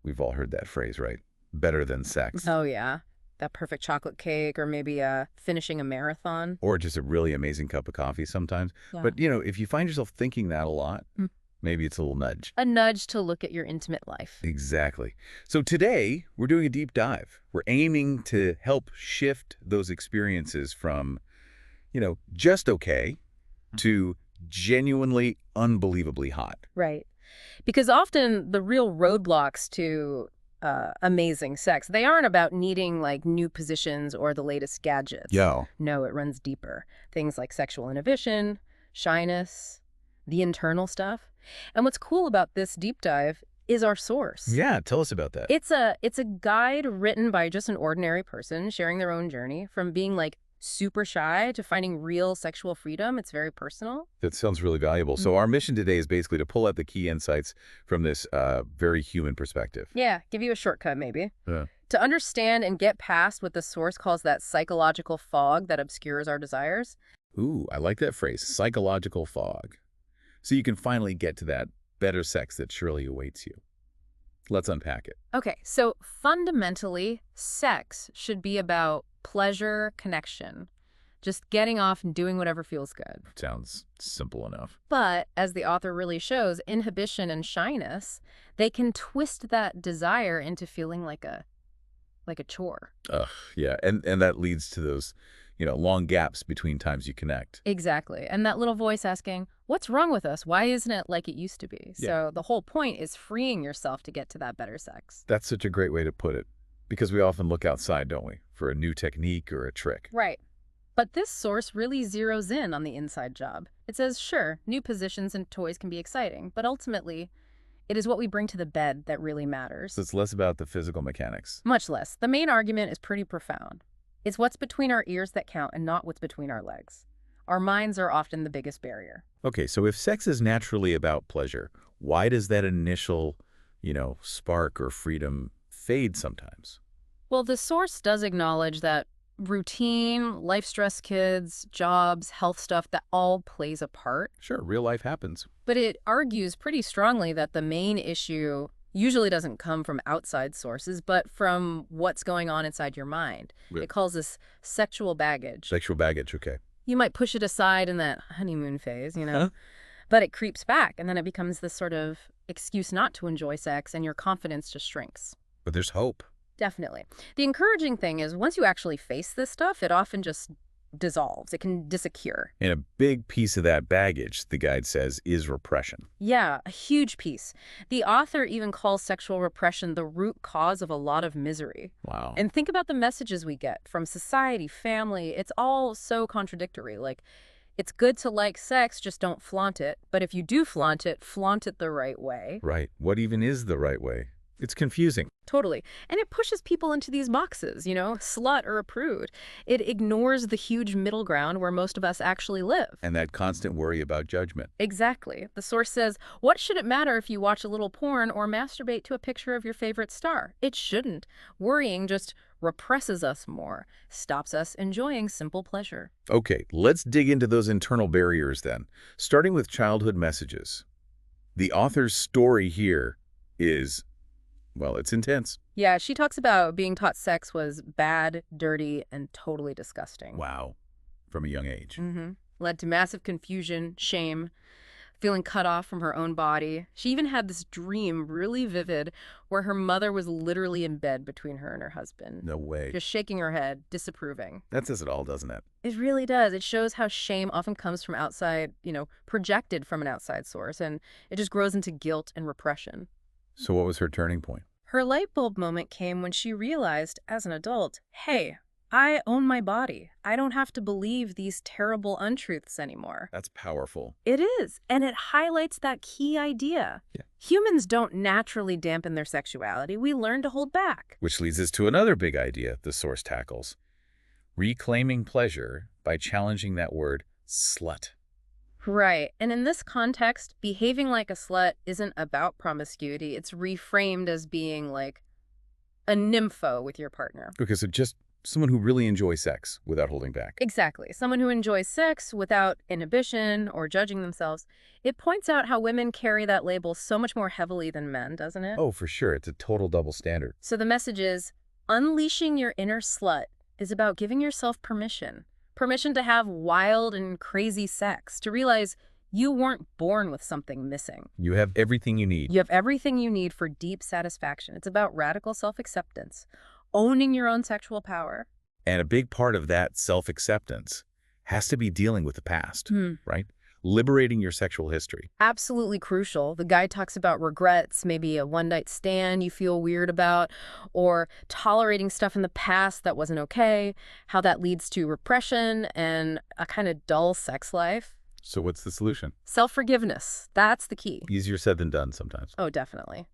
We've all heard that phrase, right? Better than sex. Oh, yeah. That perfect chocolate cake or maybe finishing a marathon. Or just a really amazing cup of coffee sometimes. Yeah. But, if you find yourself thinking that a lot, maybe it's a little nudge. A nudge to look at your intimate life. Exactly. So today, we're doing a deep dive. We're aiming to help shift those experiences from, just okay to genuinely unbelievably hot. Right. Because often the real roadblocks to amazing sex, they aren't about needing like new positions or the latest gadgets. Yo. No, it runs deeper. Things like sexual inhibition, shyness, the internal stuff. And what's cool about this deep dive is our source. Yeah, tell us about that. It's a guide written by just an ordinary person sharing their own journey from being like super shy to finding real sexual freedom. It's very personal. That sounds really valuable. So our mission today is basically to pull out the key insights from this very human perspective. Yeah, give you a shortcut maybe. Yeah. To understand and get past what the source calls that psychological fog that obscures our desires. Ooh, I like that phrase, psychological fog. So you can finally get to that better sex that surely awaits you. Let's unpack it. Okay, so fundamentally, sex should be about pleasure, connection, just getting off and doing whatever feels good. Sounds simple enough. But as the author really shows, inhibition and shyness, they can twist that desire into feeling like a chore. Ugh, yeah, and that leads to those, long gaps between times you connect. Exactly. And that little voice asking, what's wrong with us? Why isn't it like it used to be? Yeah. So the whole point is freeing yourself to get to that better sex. That's such a great way to put it, because we often look outside, don't we, for a new technique or a trick. Right. But this source really zeroes in on the inside job. It says, sure, new positions and toys can be exciting, but ultimately, it is what we bring to the bed that really matters. So it's less about the physical mechanics. Much less. The main argument is pretty profound. It's what's between our ears that count and not what's between our legs. Our minds are often the biggest barrier. Okay, so if sex is naturally about pleasure, why does that initial, spark or freedom fade sometimes? Well, the source does acknowledge that routine, life stress, kids, jobs, health stuff, that all plays a part. Sure, real life happens. But it argues pretty strongly that the main issue usually doesn't come from outside sources, but from what's going on inside your mind. Yeah. It calls this sexual baggage. Sexual baggage, okay. You might push it aside in that honeymoon phase, but it creeps back, and then it becomes this sort of excuse not to enjoy sex, and your confidence just shrinks. But there's hope. Definitely. The encouraging thing is once you actually face this stuff, it often just dissolves. It can disappear. And a big piece of that baggage, the guide says, is repression. Yeah, a huge piece. The author even calls sexual repression the root cause of a lot of misery. Wow. And think about the messages we get from society, family. It's all so contradictory. Like, it's good to like sex, just don't flaunt it. But if you do flaunt it the right way. Right. What even is the right way? It's confusing. Totally. And it pushes people into these boxes, slut or a prude. It ignores the huge middle ground where most of us actually live. And that constant worry about judgment. Exactly. The source says, what should it matter if you watch a little porn or masturbate to a picture of your favorite star? It shouldn't. Worrying just represses us more, stops us enjoying simple pleasure. Okay, let's dig into those internal barriers then, starting with childhood messages. The author's story here is, well, it's intense. Yeah, she talks about being taught sex was bad, dirty, and totally disgusting. Wow. From a young age. Led to massive confusion, shame, feeling cut off from her own body. She even had this dream, really vivid, where her mother was literally in bed between her and her husband. No way. Just shaking her head, disapproving. That says it all, doesn't it? It really does. It shows how shame often comes from outside, projected from an outside source, and it just grows into guilt and repression. So what was her turning point? Her light bulb moment came when she realized, as an adult, hey, I own my body. I don't have to believe these terrible untruths anymore. That's powerful. It is, and it highlights that key idea. Yeah. Humans don't naturally dampen their sexuality. We learn to hold back. Which leads us to another big idea the source tackles. Reclaiming pleasure by challenging that word, slut. Right. And in this context, behaving like a slut isn't about promiscuity. It's reframed as being like a nympho with your partner. Okay, so just someone who really enjoys sex without holding back. Exactly. Someone who enjoys sex without inhibition or judging themselves. It points out how women carry that label so much more heavily than men, doesn't it? Oh, for sure. It's a total double standard. So the message is, unleashing your inner slut is about giving yourself permission. Permission to have wild and crazy sex, to realize you weren't born with something missing. You have everything you need. You have everything you need for deep satisfaction. It's about radical self-acceptance, owning your own sexual power. And a big part of that self-acceptance has to be dealing with the past, right? Liberating your sexual history. Absolutely crucial. The guide talks about regrets, maybe a one-night stand you feel weird about, or tolerating stuff in the past that wasn't okay, how that leads to repression and a kind of dull sex life. So what's the solution? Self-forgiveness. That's the key. Easier said than done sometimes. Oh, definitely.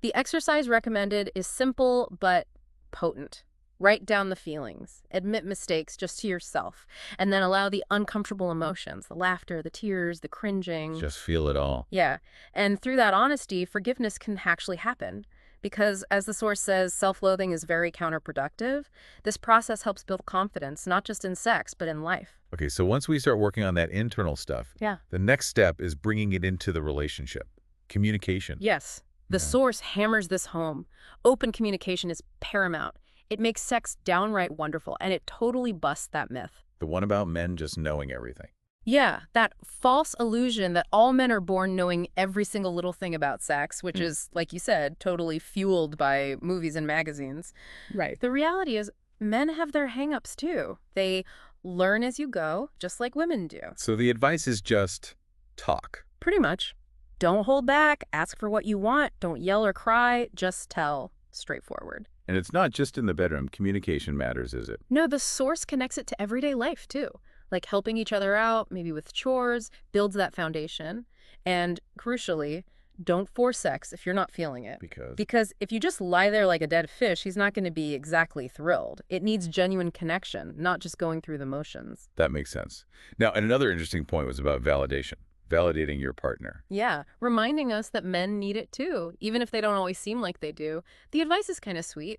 The exercise recommended is simple but potent. Write down the feelings. Admit mistakes just to yourself. And then allow the uncomfortable emotions, the laughter, the tears, the cringing. Just feel it all. Yeah. And through that honesty, forgiveness can actually happen. Because, as the source says, self-loathing is very counterproductive. This process helps build confidence, not just in sex, but in life. Okay, so once we start working on that internal stuff, the next step is bringing it into the relationship. Communication. Yes. The source hammers this home. Open communication is paramount. It makes sex downright wonderful, and it totally busts that myth. The one about men just knowing everything. Yeah, that false illusion that all men are born knowing every single little thing about sex, which is, like you said, totally fueled by movies and magazines. Right. The reality is men have their hang-ups too. They learn as you go, just like women do. So the advice is just talk. Pretty much. Don't hold back. Ask for what you want. Don't yell or cry. Just tell. Straightforward. And it's not just in the bedroom. Communication matters, is it? No, the source connects it to everyday life too. Like helping each other out, maybe with chores, builds that foundation. And crucially, don't force sex if you're not feeling it. Because if you just lie there like a dead fish, he's not going to be exactly thrilled. It needs genuine connection, not just going through the motions. That makes sense. Now, and another interesting point was about validation. Validating your partner. Yeah, reminding us that men need it too, even if they don't always seem like they do. The advice is kind of sweet.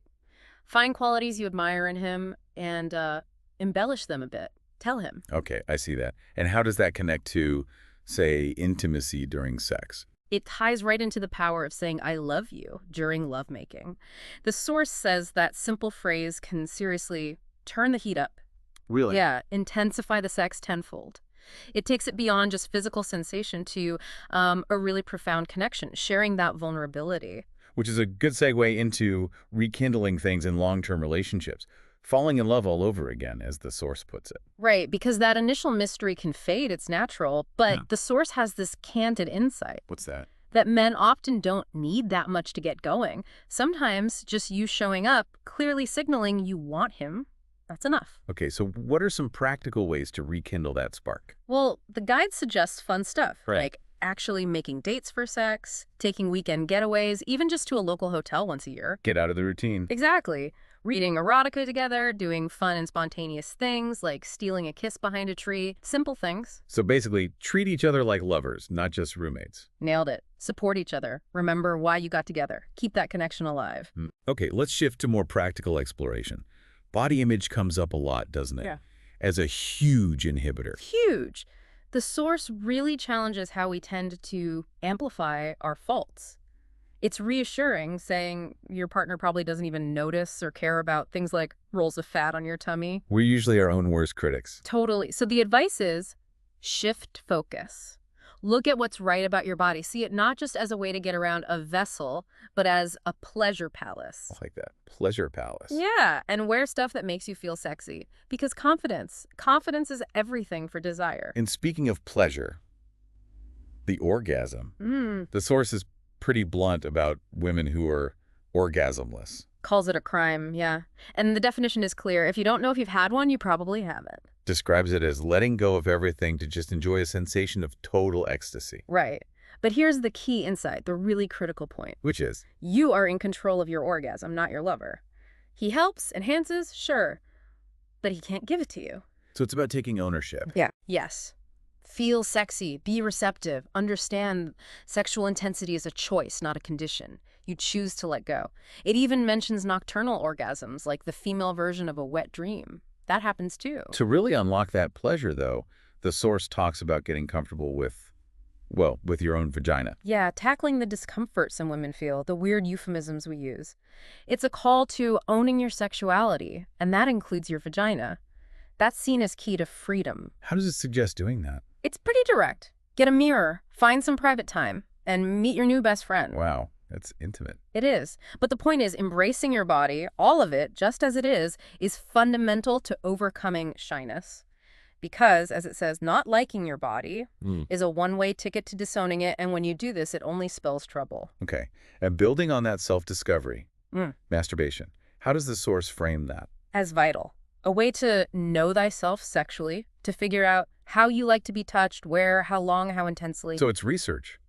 Find qualities you admire in him and embellish them a bit. Tell him. Okay, I see that. And how does that connect to, say, intimacy during sex? It ties right into the power of saying, I love you during lovemaking. The source says that simple phrase can seriously turn the heat up. Really? Yeah, intensify the sex tenfold. It takes it beyond just physical sensation to a really profound connection, sharing that vulnerability. Which is a good segue into rekindling things in long-term relationships. Falling in love all over again, as the source puts it. Right, because that initial mystery can fade, it's natural, but the source has this candid insight. What's that? That men often don't need that much to get going. Sometimes just you showing up, clearly signaling you want him, that's enough. Okay, so what are some practical ways to rekindle that spark? Well, the guide suggests fun stuff, Right. like actually making dates for sex, taking weekend getaways, even just to a local hotel once a year. Get out of the routine. Exactly. Reading erotica together, doing fun and spontaneous things like stealing a kiss behind a tree. Simple things. So basically, treat each other like lovers, not just roommates. Nailed it. Support each other. Remember why you got together. Keep that connection alive. Okay, let's shift to more practical exploration. Body image comes up a lot, doesn't it? Yeah. As a huge inhibitor. Huge. The source really challenges how we tend to amplify our faults. It's reassuring, saying your partner probably doesn't even notice or care about things like rolls of fat on your tummy. We're usually our own worst critics. Totally. So the advice is shift focus. Look at what's right about your body. See it not just as a way to get around a vessel, but as a pleasure palace. I like that. Pleasure palace. Yeah, and wear stuff that makes you feel sexy. Because confidence is everything for desire. And speaking of pleasure, the orgasm. The source is pretty blunt about women who are orgasmless. Calls it a crime, yeah. And the definition is clear. If you don't know if you've had one, you probably haven't. Describes it as letting go of everything to just enjoy a sensation of total ecstasy. Right. But here's the key insight, the really critical point. Which is? You are in control of your orgasm, not your lover. He helps, enhances, sure, but he can't give it to you. So it's about taking ownership. Yeah. Yes. Feel sexy, be receptive, understand sexual intensity is a choice, not a condition. You choose to let go. It even mentions nocturnal orgasms, like the female version of a wet dream. That happens too. To really unlock that pleasure, though, the source talks about getting comfortable with, well, with your own vagina. Yeah, tackling the discomfort some women feel, the weird euphemisms we use. It's a call to owning your sexuality, and that includes your vagina. That's seen as key to freedom. How does it suggest doing that? It's pretty direct. Get a mirror, find some private time, and meet your new best friend. Wow, that's intimate. It is. But the point is, embracing your body, all of it, just as it is fundamental to overcoming shyness. Because, as it says, not liking your body is a one-way ticket to disowning it, and when you do this, it only spells trouble. Okay, and building on that self-discovery, masturbation, how does the source frame that? As vital. A way to know thyself sexually, to figure out how you like to be touched, where, how long, how intensely. So it's research.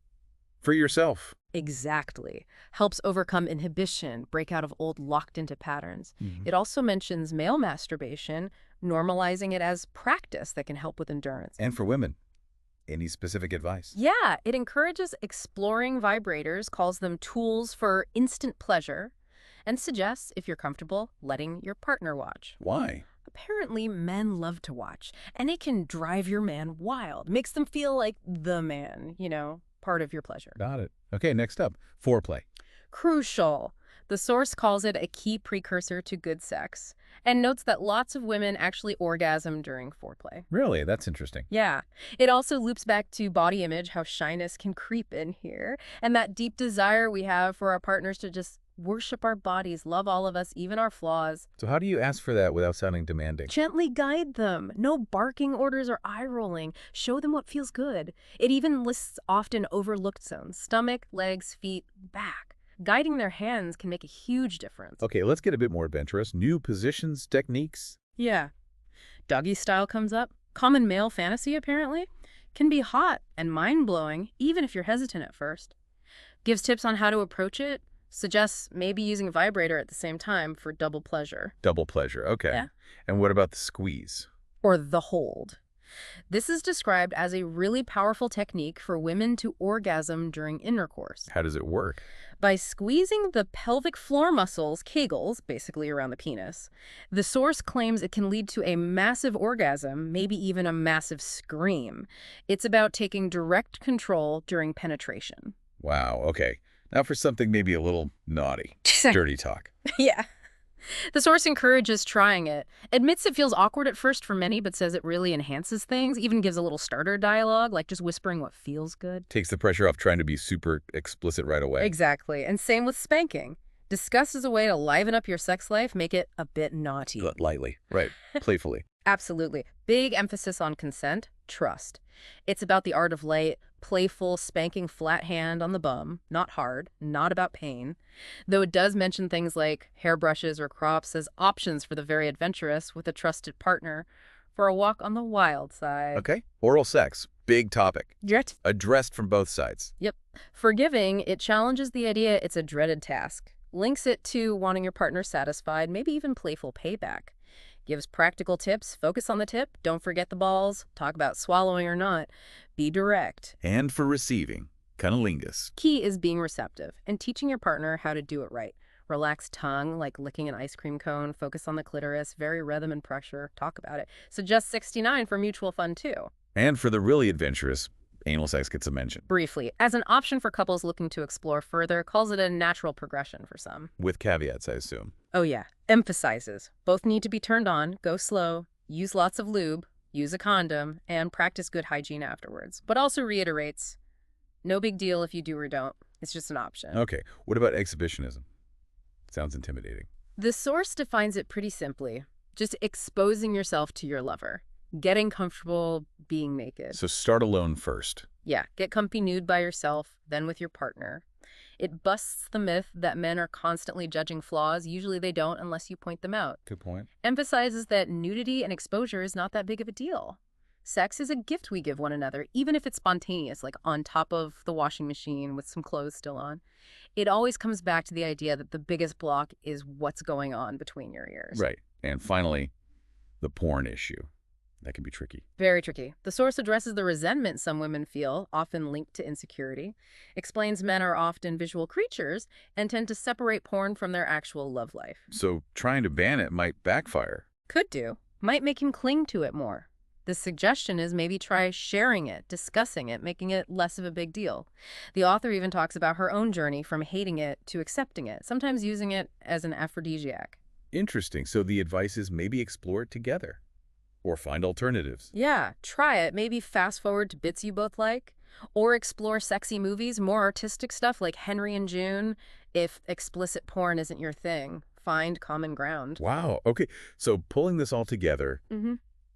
For yourself. Exactly. Helps overcome inhibition, break out of old locked-into patterns. It also mentions male masturbation, normalizing it as practice that can help with endurance. And for women, any specific advice? Yeah, it encourages exploring vibrators, calls them tools for instant pleasure, and suggests, if you're comfortable, letting your partner watch. Why? Apparently, men love to watch, and it can drive your man wild. Makes them feel like the man, part of your pleasure. Got it. Okay, next up, foreplay. Crucial. The source calls it a key precursor to good sex, and notes that lots of women actually orgasm during foreplay. Really? That's interesting. Yeah. It also loops back to body image, how shyness can creep in here, and that deep desire we have for our partners to just worship our bodies, love all of us, even our flaws. So how do you ask for that without sounding demanding? Gently guide them. No barking orders or eye-rolling. Show them what feels good. It even lists often overlooked zones: stomach, legs, feet, back. Guiding their hands can make a huge difference. Okay, let's get a bit more adventurous. New positions, techniques. Yeah. Doggy style comes up. Common male fantasy, apparently. Can be hot and mind-blowing, even if you're hesitant at first. Gives tips on how to approach it. Suggests maybe using a vibrator at the same time for double pleasure. Double pleasure, okay. Yeah. And what about the squeeze? Or the hold. This is described as a really powerful technique for women to orgasm during intercourse. How does it work? By squeezing the pelvic floor muscles, kegels, basically around the penis. The source claims it can lead to a massive orgasm, maybe even a massive scream. It's about taking direct control during penetration. Wow, okay. Now for something maybe a little naughty. Dirty talk. Yeah. The source encourages trying it, admits it feels awkward at first for many, but says it really enhances things, even gives a little starter dialogue, like just whispering what feels good. Takes the pressure off trying to be super explicit right away. Exactly. And same with spanking. Discussed as a way to liven up your sex life, make it a bit naughty. Lightly. Right. Playfully. Absolutely. Big emphasis on consent, trust. It's about the art of light, playful, spanking flat hand on the bum, not hard, not about pain. Though it does mention things like hairbrushes or crops as options for the very adventurous with a trusted partner for a walk on the wild side. Okay. Oral sex. Big topic. Yet. Addressed from both sides. Yep. Forgiving, it challenges the idea it's a dreaded task. Links it to wanting your partner satisfied, maybe even playful payback. Gives practical tips, focus on the tip, don't forget the balls, talk about swallowing or not, be direct. And for receiving, cunnilingus. Key is being receptive and teaching your partner how to do it right. Relaxed tongue, like licking an ice cream cone, focus on the clitoris, vary rhythm and pressure, talk about it. Suggest 69 for mutual fun too. And for the really adventurous, anal sex gets a mention. Briefly, as an option for couples looking to explore further, calls it a natural progression for some. With caveats, I assume. Oh yeah, emphasizes. Both need to be turned on, go slow, use lots of lube, use a condom, and practice good hygiene afterwards. But also reiterates, no big deal if you do or don't. It's just an option. Okay, what about exhibitionism? Sounds intimidating. The source defines it pretty simply. Just exposing yourself to your lover. Getting comfortable being naked. So start alone first. Yeah, get comfy nude by yourself, then with your partner. It busts the myth that men are constantly judging flaws. Usually they don't unless you point them out. Good point. Emphasizes that nudity and exposure is not that big of a deal. Sex is a gift we give one another, even if it's spontaneous, like on top of the washing machine with some clothes still on. It always comes back to the idea that the biggest block is what's going on between your ears. Right. And finally, the porn issue. That can be tricky. Very tricky. The source addresses the resentment some women feel, often linked to insecurity, explains men are often visual creatures, and tend to separate porn from their actual love life. So trying to ban it might backfire. Could do. Might make him cling to it more. The suggestion is maybe try sharing it, discussing it, making it less of a big deal. The author even talks about her own journey from hating it to accepting it, sometimes using it as an aphrodisiac. Interesting. So the advice is maybe explore it together or find alternatives. Yeah, try it. Maybe fast forward to bits you both like, or explore sexy movies, more artistic stuff like Henry and June. If explicit porn isn't your thing, find common ground. Wow. Okay. So pulling this all together,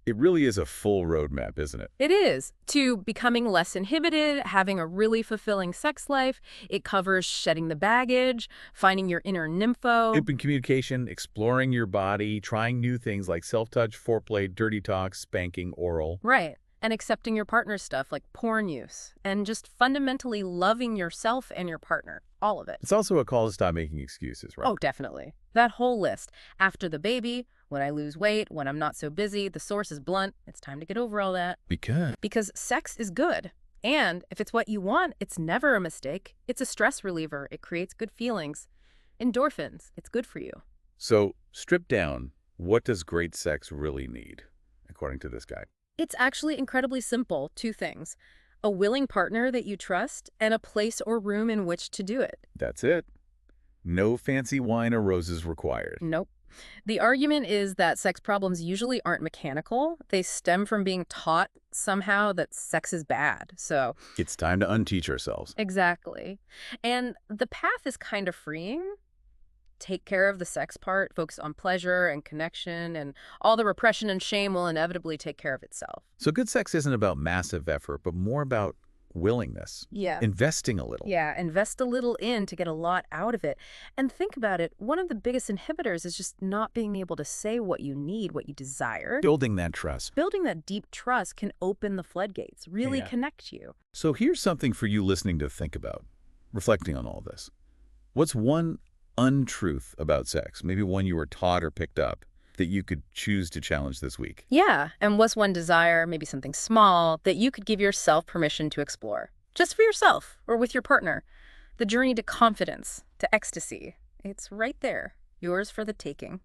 it really is a full roadmap, isn't it? It is. To becoming less inhibited, having a really fulfilling sex life. It covers shedding the baggage, finding your inner nympho. Open communication, exploring your body, trying new things like self-touch, foreplay, dirty talk, spanking, oral. Right. And accepting your partner's stuff like porn use. And just fundamentally loving yourself and your partner. All of it. It's also a call to stop making excuses, right? Oh, definitely. That whole list. After the baby, when I lose weight, when I'm not so busy, the source is blunt. It's time to get over all that. Because Sex is good. And if it's what you want, it's never a mistake. It's a stress reliever. It creates good feelings. Endorphins. It's good for you. So, stripped down, what does great sex really need, according to this guy? It's actually incredibly simple. 2 things. A willing partner that you trust and a place or room in which to do it. That's it. No fancy wine or roses required. Nope. The argument is that sex problems usually aren't mechanical. They stem from being taught somehow that sex is bad. So, It's time to unteach ourselves. exactly. And the path is kind of freeing. Take care of the sex part, focus on pleasure and connection, and all the repression and shame will inevitably take care of itself. So good sex isn't about massive effort, but more about willingness. Yeah. Investing a little. Yeah, invest a little in to get a lot out of it. And think about it, one of the biggest inhibitors is just not being able to say what you need, what you desire. Building that trust. Building that deep trust can open the floodgates, really Yeah. connect you. So here's something for you listening to think about, reflecting on all this. What's one untruth about sex, maybe one you were taught or picked up, that you could choose to challenge this week? Yeah, and what's one desire, maybe something small, that you could give yourself permission to explore? Just for yourself or with your partner. The journey to confidence, to ecstasy. It's right there, yours for the taking.